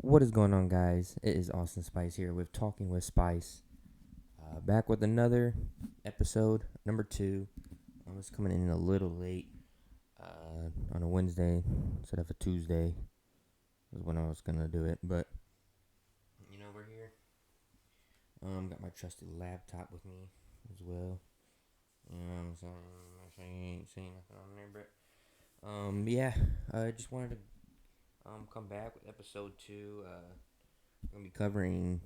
What is going on, guys? It is Austin Spice here with Talking with Spice. Back with another episode, number 2. I was coming in a little late on a Wednesday instead of a Tuesday, was when I was going to do it. But, we're here. Got my trusty laptop with me as well. So I ain't seeing nothing on there. But, yeah, I just wanted to come back with episode 2. We're going to be covering.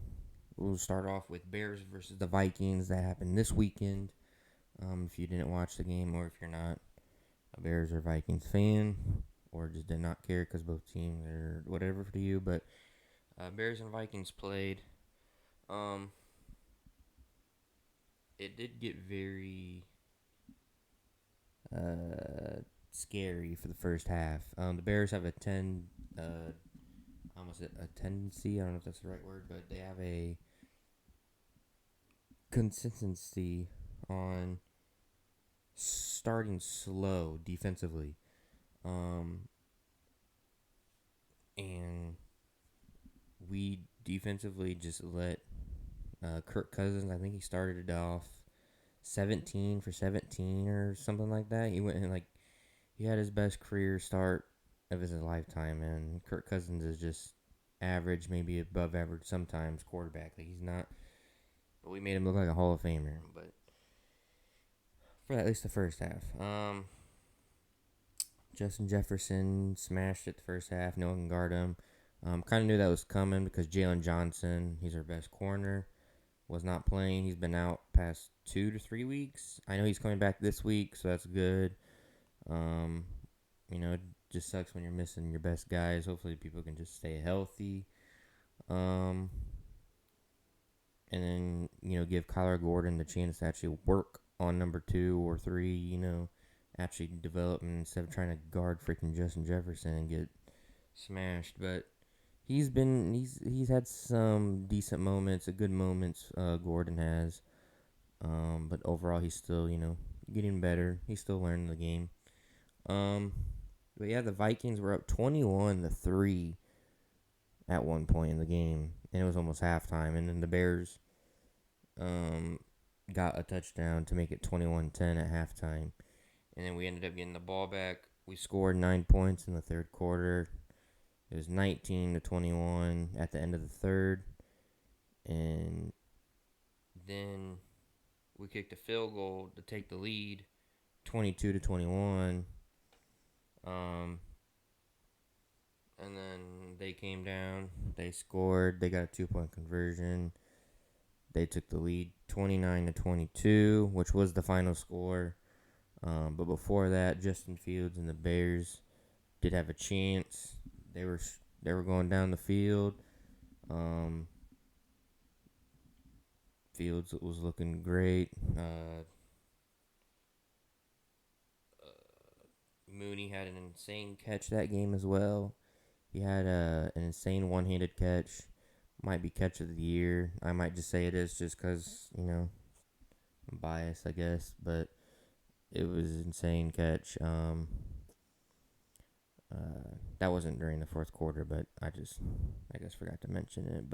We'll start off with Bears versus the Vikings that happened this weekend. If you didn't watch the game, or if you're not a Bears or Vikings fan, or just did not care because both teams are whatever to you, but Bears and Vikings played. Um, it did get very scary for the first half. The Bears have almost a tendency. I don't know if that's the right word, but they have a consistency on starting slow defensively. Um, and we defensively just let Kirk Cousins, I think he started it off 17 for 17 or something like that. He went in he had his best career start of his lifetime, and Kirk Cousins is just average, maybe above average sometimes quarterback. Like he's not, but we made him look like a Hall of Famer. But for at least the first half, Justin Jefferson smashed it the first half. No one can guard him. Kind of knew that was coming because Jalen Johnson, he's our best corner, was not playing. He's been out past 2 to 3 weeks. I know he's coming back this week, so that's good. Um, it just sucks when you're missing your best guys. Hopefully, people can just stay healthy. Um, and then give Kyler Gordon the chance to actually work on number 2 or 3. Actually develop instead of trying to guard freaking Justin Jefferson and get smashed. But he's had some decent moments, good moments. Gordon has, but overall he's still getting better. He's still learning the game. Um, but yeah, the Vikings were up 21-3 at one point in the game, and it was almost halftime. And then the Bears um got a touchdown to make it 21-10 at halftime, and then we ended up getting the ball back. We scored 9 points in the third quarter. It was 19-21 at the end of the third. And then we kicked a field goal to take the lead, 22-21. And then they came down. They scored. They got a 2-point conversion. They took the lead 29-22, which was the final score. But before that, Justin Fields and the Bears did have a chance. They were going down the field. Um, Fields was looking great. Mooney had an insane catch that game as well. He had an insane one-handed catch. Might be catch of the year. I might just say it is just because, I'm biased, I guess. But it was an insane catch. That wasn't during the fourth quarter, but I guess, forgot to mention it.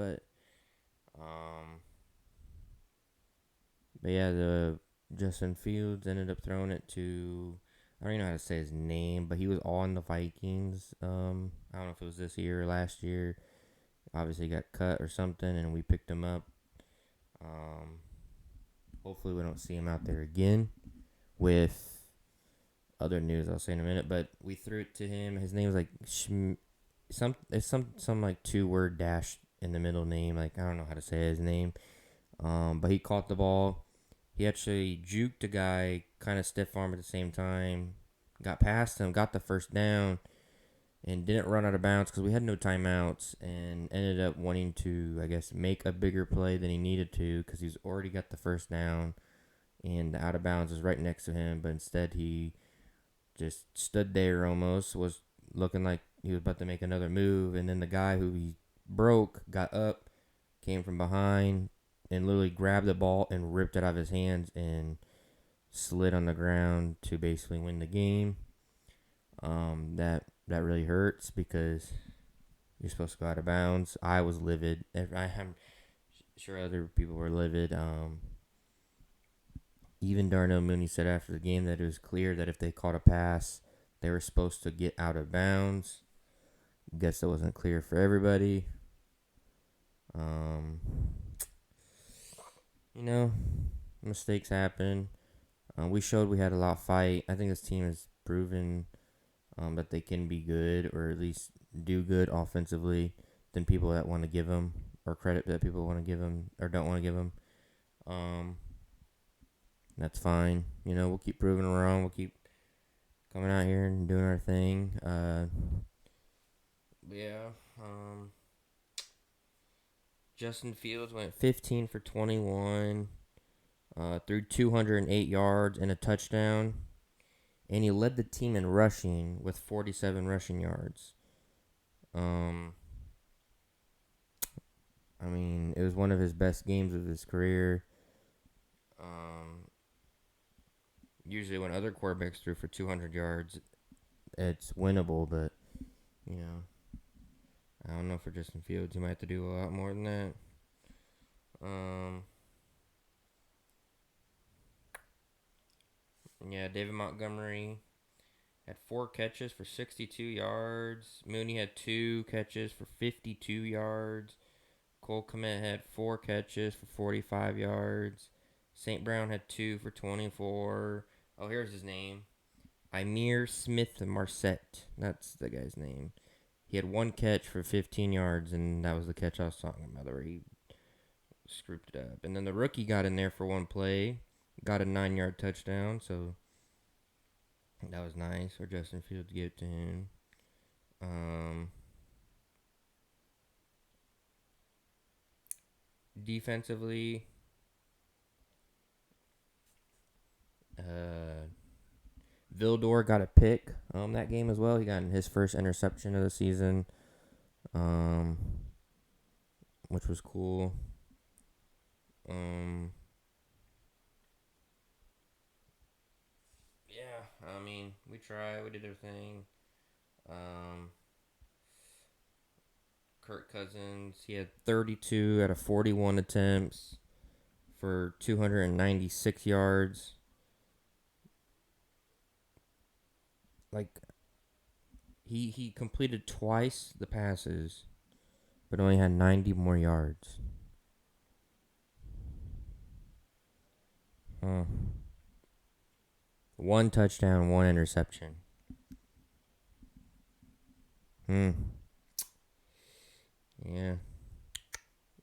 Um, but yeah, the Justin Fields ended up throwing it to, I don't even know how to say his name, but he was on the Vikings. I don't know if it was this year or last year. Obviously got cut or something, and we picked him up. Um, Hopefully we don't see him out there again. With other news, I'll say in a minute, but we threw it to him. His name was like some like 2-word dash in the middle name. Like I don't know how to say his name. But he caught the ball. He actually juked a guy, kind of stiff arm at the same time. Got past him, got the first down, and didn't run out of bounds because we had no timeouts, and ended up wanting to, I guess, make a bigger play than he needed to because he's already got the first down, and the out of bounds is right next to him. But instead, he just stood there almost, was looking like he was about to make another move, and then the guy who he broke got up, came from behind, and literally grabbed the ball and ripped it out of his hands and slid on the ground to basically win the game. That really hurts because You're supposed to go out of bounds. I was livid. I'm sure other people were livid. Even Darnell Mooney said after the game that it was clear that if they caught a pass, they were supposed to get out of bounds. Guess that wasn't clear for everybody. Um, you know, mistakes happen. We showed we had a lot of fight. I think this team has proven that they can be good or at least do good offensively than people that want to give them or credit that people want to give them or don't want to give them. Um, that's fine. We'll keep proving them wrong. We'll keep coming out here and doing our thing. Yeah. Justin Fields went 15 for 21, threw 208 yards and a touchdown, and he led the team in rushing with 47 rushing yards. I mean, it was one of his best games of his career. Usually, when other quarterbacks threw for 200 yards, it's winnable, but you know, I don't know for Justin Fields. He might have to do a lot more than that. Yeah, David Montgomery had 4 catches for 62 yards. Mooney had 2 catches for 52 yards. Cole Kmet had 4 catches for 45 yards. St. Brown had 2 for 24. Oh, here's his name. Ihmir Smith-Marsette. That's the guy's name. He had 1 catch for 15 yards, and that was the catch I was talking about where he scooped it up. And then the rookie got in there for 1 play. Got a 9-yard touchdown, so that was nice for Justin Fields to get to him. Defensively, Vildor got a pick that game as well. He got his first interception of the season, which was cool. Yeah, I mean, we tried. We did our thing. Kirk Cousins, he had 32 out of 41 attempts for 296 yards. Like, he completed twice the passes, but only had 90 more yards. Huh. 1 touchdown, 1 interception. Yeah.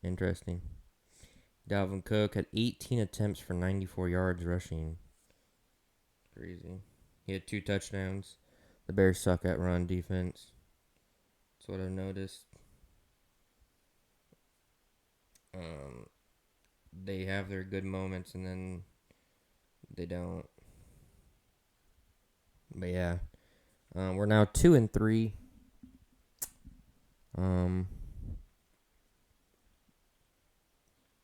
Interesting. Dalvin Cook had 18 attempts for 94 yards rushing. Crazy. He had 2 touchdowns. The Bears suck at run defense. That's what I've noticed. They have their good moments and then they don't. But yeah, we're now 2-3.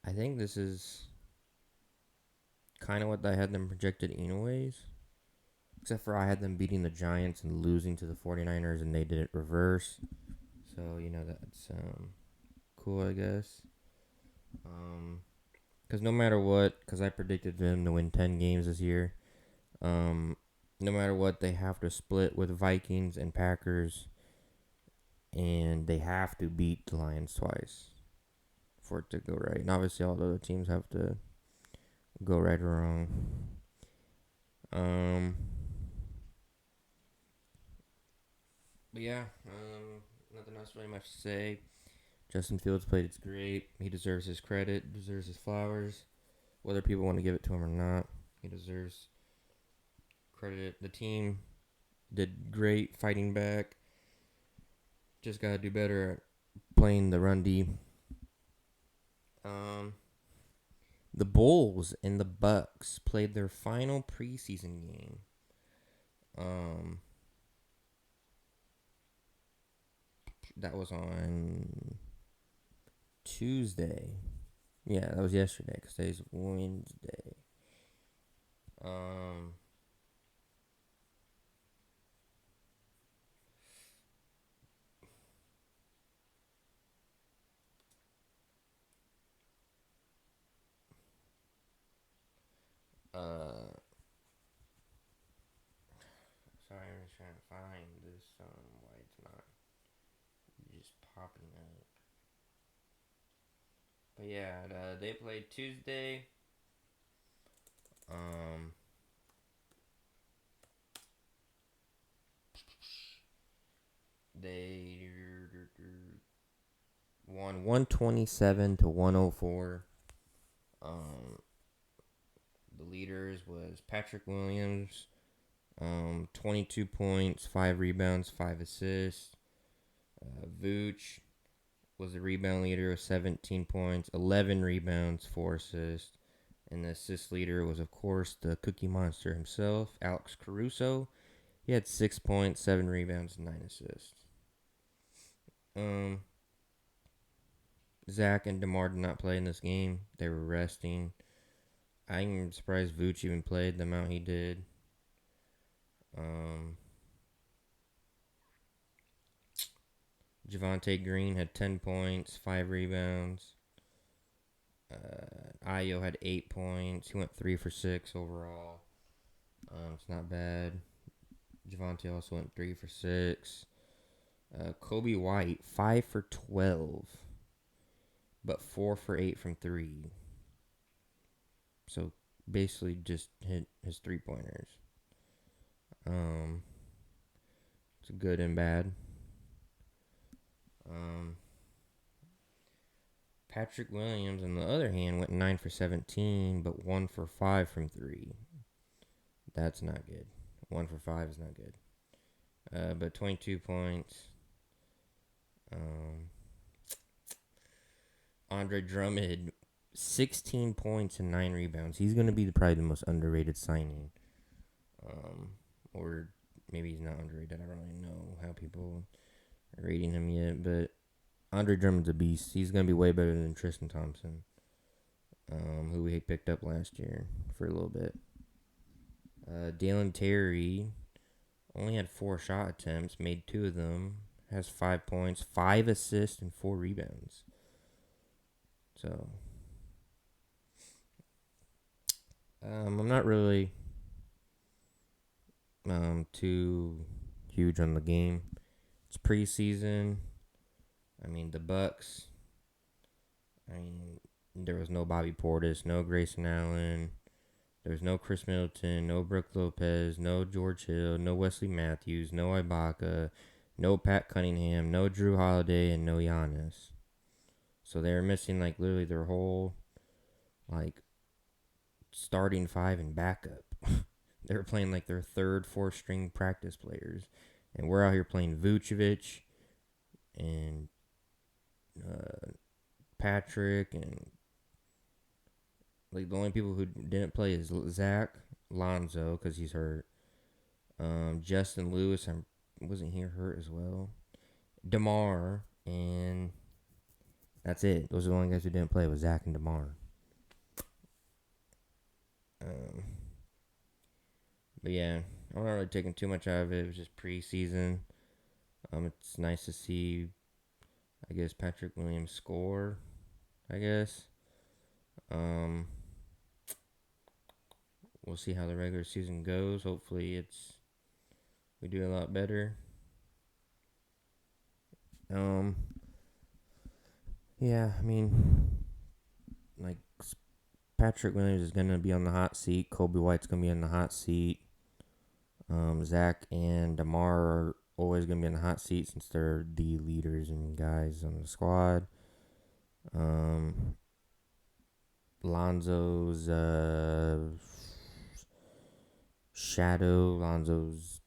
I think this is kind of what I had them projected anyways. Except for I had them beating the Giants and losing to the 49ers, and they did it reverse. So, that's cool, I guess. Because no matter what, because I predicted them to win 10 games this year, no matter what, they have to split with Vikings and Packers, and they have to beat the Lions twice for it to go right. And obviously, all the other teams have to go right or wrong. But yeah, nothing else really much to say. Justin Fields played it great. He deserves his credit, deserves his flowers. Whether people want to give it to him or not, he deserves credit. The team did great fighting back. Just got to do better at playing the run D. The Bulls and the Bucks played their final preseason game. That was on Tuesday. Yeah, that was yesterday because today's Wednesday. why it's not just popping up. But yeah, they played Tuesday. Um, they won 127 to 104. Um, the leaders was Patrick Williams, 22 points, 5 rebounds, 5 assists. Vooch was the rebound leader with 17 points, 11 rebounds, 4 assists. And the assist leader was, of course, the Cookie Monster himself, Alex Caruso. He had 6 points, 7 rebounds, and 9 assists. Um, Zach and DeMar did not play in this game. They were resting. I'm surprised Vooch even played the amount he did. Um, Javonte Green had 10 points, 5 rebounds. Ayo had 8 points. He went 3 for 6 overall. It's not bad. Javonte also went 3 for 6. Kobe White, 5 for 12, but 4 for 8 from 3. So basically just hit his 3-pointers. It's good and bad. Patrick Williams, on the other hand, went 9 for 17, but 1 for 5 from 3. That's not good. 1 for 5 is not good. But 22 points. Andre Drummond, 16 points and 9 rebounds. He's going to be probably the most underrated signing. Or maybe he's not underrated. I don't really know how people are rating him yet. But Andre Drummond's a beast. He's going to be way better than Tristan Thompson, who we picked up last year for a little bit. Dalen Terry only had 4 shot attempts, made 2 of them, has 5 points, 5 assists, and 4 rebounds. So, I'm not really too huge on the game. It's preseason. I mean, the Bucks. I mean, there was no Bobby Portis, no Grayson Allen. There was no Chris Middleton, no Brook Lopez, no George Hill, no Wesley Matthews, no Ibaka, no Pat Cunningham, no Drew Holiday, and no Giannis. So they were missing like literally their whole like starting 5 and backup. They were playing like their 3rd, 4th string practice players, and we're out here playing Vucevic and Patrick, and like the only people who didn't play is Zach, Lonzo because he's hurt. Justin Lewis, wasn't he hurt as well? DeMar, and that's it. Those are the only guys who didn't play was Zach and DeMar. But yeah, I'm not really taking too much out of it. It was just preseason. It's nice to see, I guess, Patrick Williams score, I guess. We'll see how the regular season goes. Hopefully we do a lot better. Yeah, I mean, like, Patrick Williams is going to be on the hot seat. Kobe White's going to be on the hot seat. Zach and DeMar are always going to be in the hot seat since they're the leaders and guys on the squad. Lonzo's shadow. Lonzo's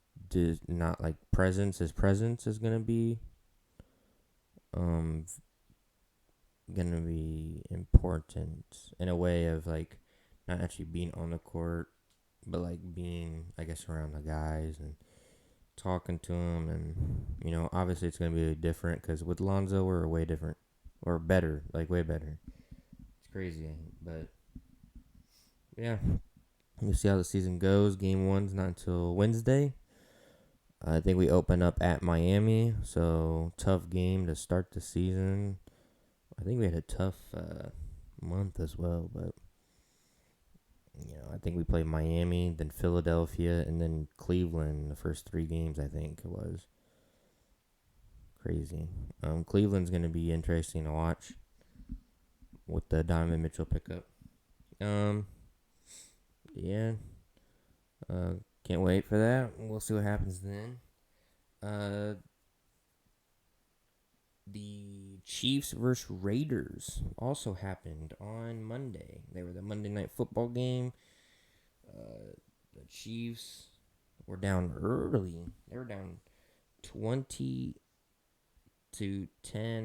not like presence. His presence is going to be important in a way of like not actually being on the court, but like being, I guess, around the guys and talking to them. And obviously it's gonna be different because with Lonzo we're way different or better, like way better. It's crazy, but yeah, we'll see how the season goes. Game 1's not until Wednesday. I think we open up at Miami, so tough game to start the season. I think we had a tough month as well, but I think we played Miami, then Philadelphia, and then Cleveland the first 3 games, I think it was. crazy. Cleveland's going to be interesting to watch with the Donovan Mitchell pickup. Um, yeah. Can't wait for that. We'll see what happens then. Uh, the Chiefs versus Raiders also happened on Monday. They were the Monday Night Football game. The Chiefs were down early. They were down 20-10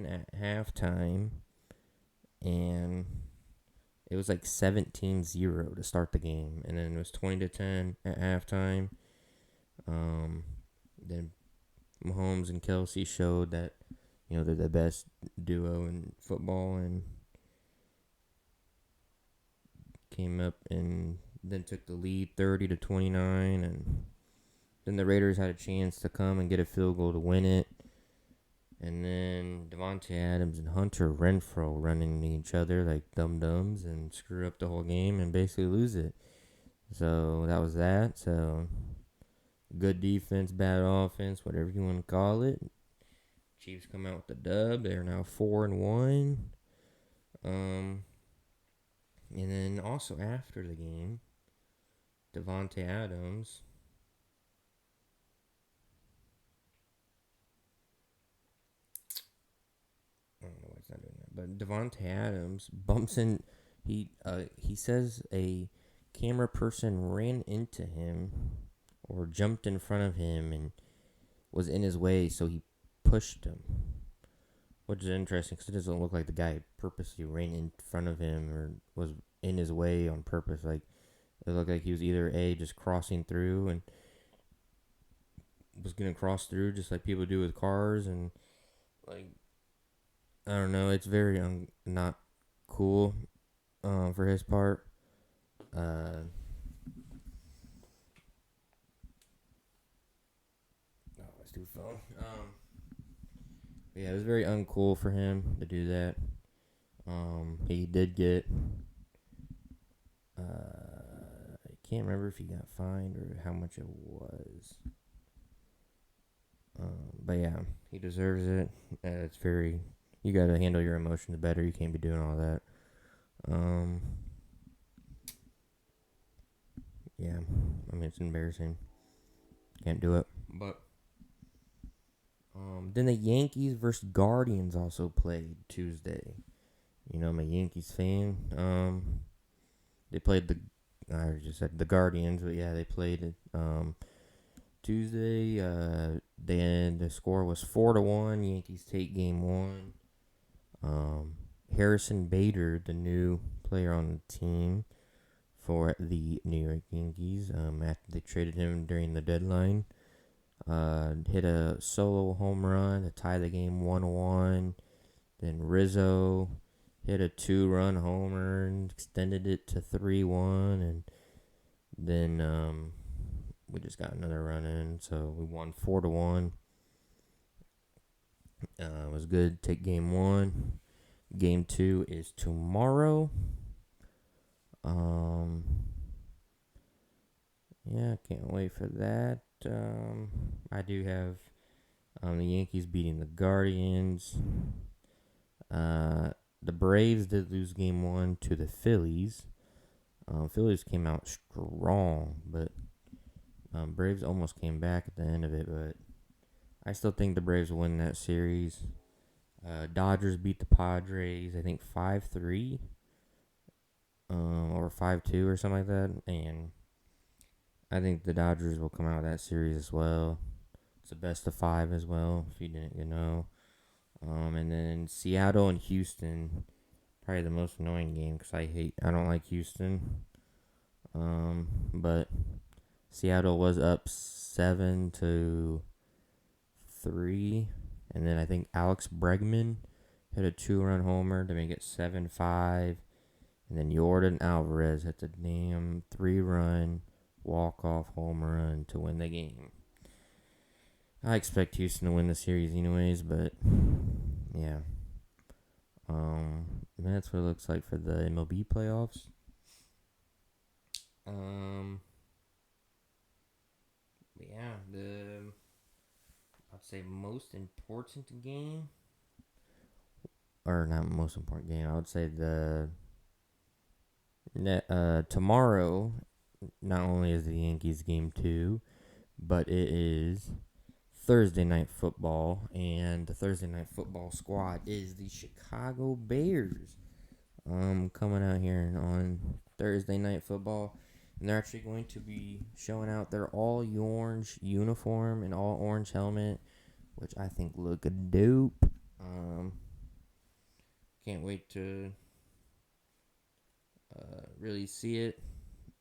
at halftime, and it was like 17-0 to start the game, and then it was 20-10 at halftime. Then Mahomes and Kelsey showed that they're the best duo in football, and came up and then took the lead 30-29, and then the Raiders had a chance to come and get a field goal to win it. And then Devontae Adams and Hunter Renfrow running into each other like dum-dums and screw up the whole game and basically lose it. So that was that. So good defense, bad offense, whatever you want to call it. Chiefs come out with the dub. They're now 4-1. And then also after the game, Devontae Adams. I don't know why it's not doing that, but Devontae Adams bumps in. He says a camera person ran into him or jumped in front of him and was in his way, so he pushed him. Which is interesting because it doesn't look like the guy purposely ran in front of him or was in his way on purpose. Like, it looked like he was either just crossing through and was gonna cross through just like people do with cars, and like, I don't know. It's very not cool for his part. Oh, stupid phone. Yeah, it was very uncool for him to do that. He did get. I can't remember if he got fined or how much it was. But yeah, he deserves it. It's very. You gotta handle your emotions better. You can't be doing all that. Yeah, I mean, it's embarrassing. Can't do it. But then the Yankees versus Guardians also played Tuesday. I'm a Yankees fan. They played I already just said the Guardians, but yeah, they played it Tuesday. The score was 4-1. Yankees take game one. Harrison Bader, the new player on the team for the New York Yankees, after they traded him during the deadline, hit a solo home run to tie the game 1-1. Then Rizzo hit a 2-run homer and extended it to 3-1, and then we just got another run in, so we won 4-1. It was good. Take game one. Game two is tomorrow. Yeah, can't wait for that. I do have the Yankees beating the Guardians. The Braves did lose game one to the Phillies. Phillies came out strong, but Braves almost came back at the end of it. But I still think the Braves will win that series. Dodgers beat the Padres, I think 5-3, or 5-2 or something like that. And I think the Dodgers will come out of that series as well. It's a best of 5 as well, if you didn't know. And then Seattle and Houston, probably the most annoying game because I don't like Houston. But Seattle was up 7-3, and then I think Alex Bregman hit a 2-run homer to make it 7-5, and then Jordan Alvarez hit the damn 3-run walk-off home run to win the game. I expect Houston to win the series anyways, but yeah. That's what it looks like for the MLB playoffs. Yeah, would say most important game, or not most important game. I would say tomorrow. Not only is the Yankees game 2, but it is Thursday night football, and the Thursday night football squad is the Chicago Bears. Coming out here on Thursday night football, and they're actually going to be showing out their all orange uniform and all orange helmet, which I think look dope. Can't wait to really see it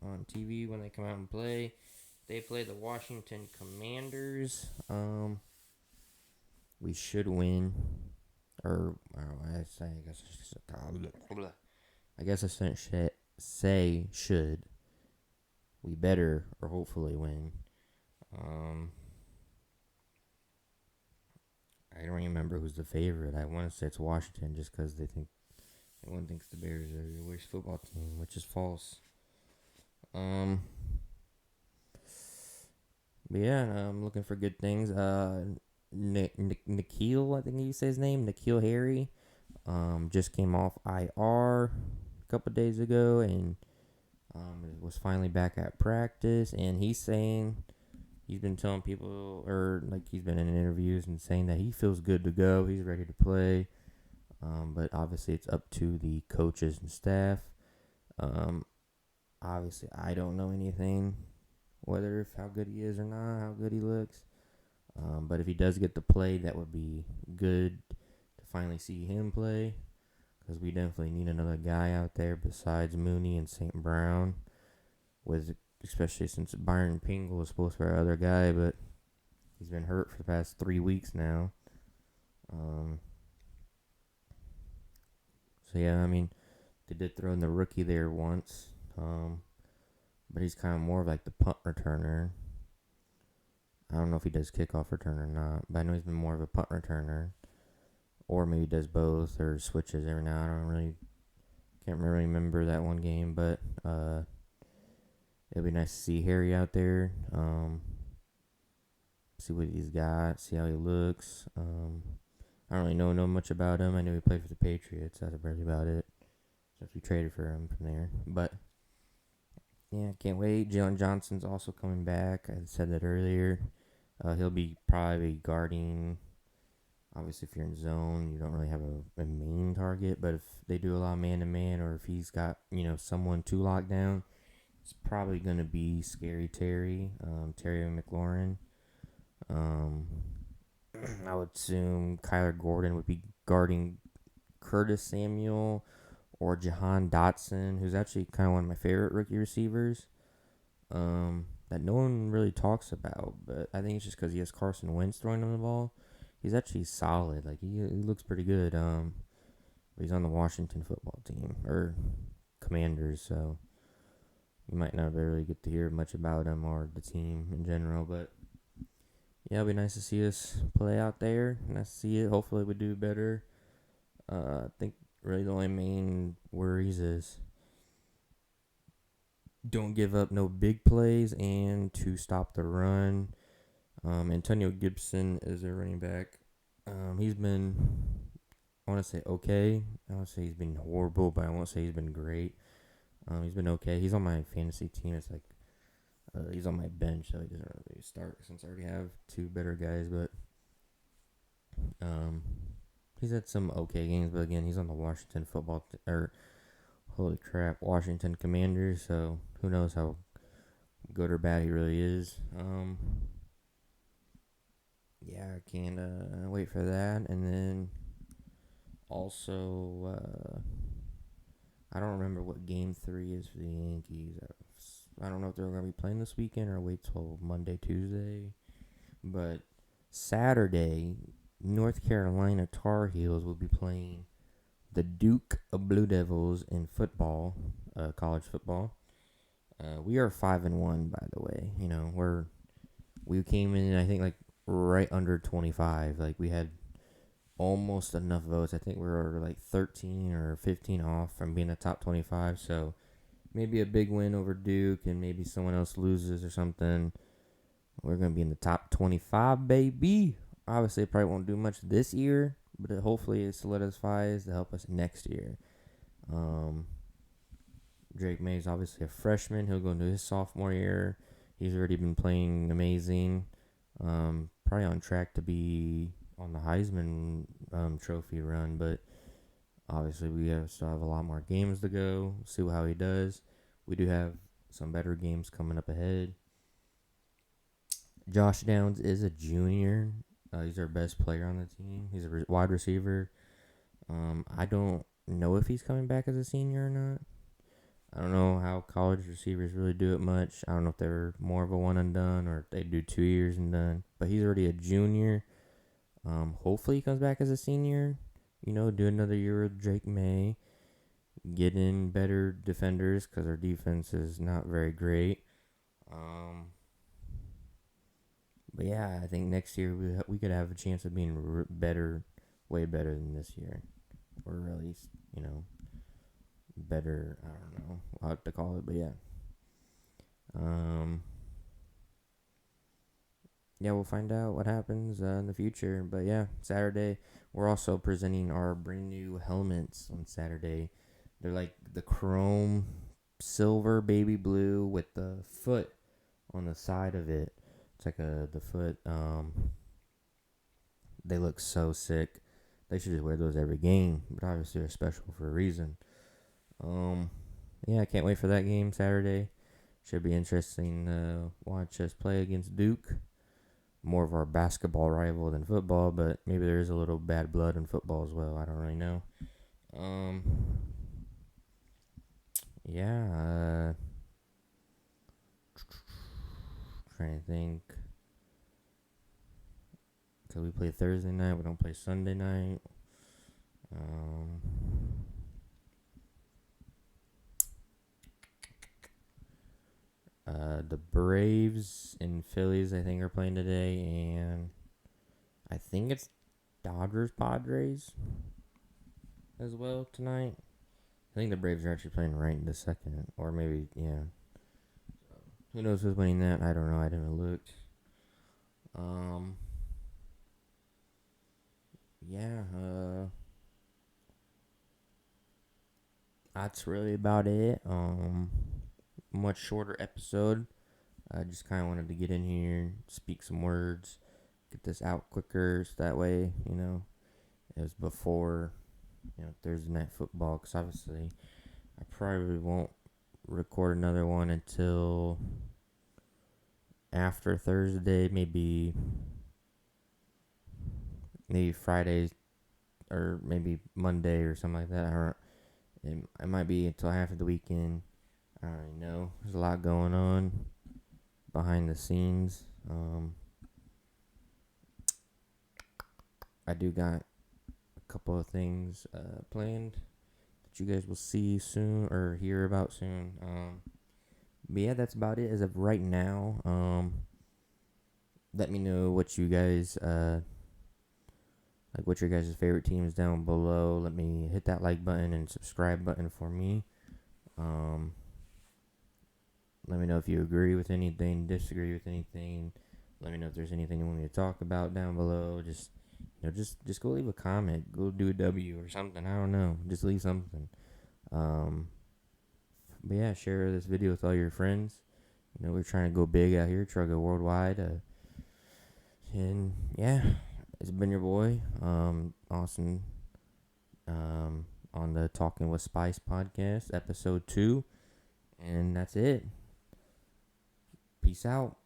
on TV when they come out and play. They play the Washington Commanders. We should win, or I don't know, I guess I shouldn't say should. We better or hopefully win. I don't remember who's the favorite. I want to say it's Washington just because everyone thinks the Bears are the worst football team, which is false. But yeah, I'm looking for good things. Nikhil, I think you say his name, Nikhil Harry, just came off IR a couple days ago and was finally back at practice. And he's saying he's been telling people, or like he's been in interviews and saying that he feels good to go. He's ready to play. But obviously, it's up to the coaches and staff. Obviously, I don't know anything, whether if how good he is or not, how good he looks. But if he does get to play, that would be good to finally see him play, because we definitely need another guy out there besides Mooney and St. Brown, with especially since Byron Pringle was supposed to be our other guy, but he's been hurt for the past 3 weeks now. So yeah, I mean, they did throw in the rookie there once, but he's kind of more of like the punt returner. I don't know if he does kickoff return or not, but I know he's been more of a punt returner, or maybe does both or switches every now. Can't really remember that one game, but it'll be nice to see Harry out there. See what he's got, see how he looks. I don't really know much about him. I knew he played for the Patriots. That's really about it. So if we traded for him from there, but yeah, can't wait. Jalen Johnson's also coming back. I said that earlier. He'll be probably guarding. Obviously, if you're in zone, you don't really have a main target. But if they do a lot of man-to-man, or if he's got someone to lock down, it's probably going to be Scary Terry, Terry McLaurin. I would assume Kyler Gordon would be guarding Curtis Samuel or Jahan Dotson, who's actually kind of one of my favorite rookie receivers. That no one really talks about, but I think it's just because he has Carson Wentz throwing him the ball. He's actually solid. Like he looks pretty good. But he's on the Washington football team or Commanders, so you might not really get to hear much about him or the team in general. But yeah, it'll be nice to see us play out there. Nice to see it. Hopefully, we do better. I think really the only main worries is don't give up no big plays and to stop the run. Antonio Gibson is a running back. He's been, I want to say okay. I don't say he's been horrible, but I won't say he's been great. He's been okay. He's on my fantasy team. It's like he's on my bench, so he doesn't really start since I already have two better guys. But he's had some okay games. But again, he's on the Washington Washington Commanders. So who knows how good or bad he really is. Yeah, I can't wait for that. And then also, I don't remember what game 3 is for the Yankees. I don't know if they're going to be playing this weekend or wait till Monday, Tuesday. But Saturday, North Carolina Tar Heels will be playing the Duke Blue Devils in football, college football. We are 5-1, by the way. We came in, I think, like right under 25. Like we had almost enough votes. I think we were like 13 or 15 off from being a top 25. So maybe a big win over Duke, and maybe someone else loses or something. We're gonna be in the top 25, baby. Obviously, it probably won't do much this year, but hopefully it solidifies to help us next year. Um, Drake May is obviously a freshman. He'll go into his sophomore year. He's already been playing amazing. Probably on track to be on the Heisman Trophy run, but obviously still have a lot more games to go. See how he does. We do have some better games coming up ahead. Josh Downs is a junior. He's our best player on the team. He's a wide receiver. I don't know if he's coming back as a senior or not. I don't know how college receivers really do it much. I don't know if they're more of a one and done or if they do 2 years and done. But he's already a junior. Hopefully he comes back as a senior. Do another year with Drake May. Get in better defenders because our defense is not very great. But yeah, I think next year we could have a chance of being better, way better than this year, or at least better. I don't know what to call it, but yeah. Yeah, we'll find out what happens in the future. But yeah, Saturday we're also presenting our brand new helmets on Saturday. They're like the chrome silver baby blue with the foot on the side of it. It's like the foot. They look so sick. They should just wear those every game, but obviously they're special for a reason. Yeah, I can't wait for that game Saturday. Should be interesting to watch us play against Duke. More of our basketball rival than football, but maybe there is a little bad blood in football as well. I don't really know. Yeah. Trying to think. Cause we play Thursday night, we don't play Sunday night. The Braves and Phillies, I think, are playing today, and I think it's Dodgers Padres as well tonight. I think the Braves are actually playing right in the second, or maybe yeah. Who knows who's winning that? I don't know. I didn't look. Yeah. That's really about it. Much shorter episode. I just kind of wanted to get in here, speak some words, get this out quicker, so that way, it was before, Thursday night football. Because obviously, I probably won't record another one until after Thursday, maybe Friday or maybe Monday or something like that. Or it might be until after the weekend. I don't really know. There's a lot going on behind the scenes. I do got a couple of things planned that you guys will see soon or hear about soon. But yeah, that's about it as of right now. Let me know what you guys like. What your guys' favorite teams down below. Let me hit that like button and subscribe button for me. Let me know if you agree with anything, disagree with anything. Let me know if there's anything you want me to talk about down below. Just just go leave a comment. Go do a W or something. I don't know. Just leave something. But yeah, share this video with all your friends. We're trying to go big out here, try to go worldwide. And yeah, it's been your boy, Austin, on the Talking with Spice podcast, episode 2. And that's it. Peace out.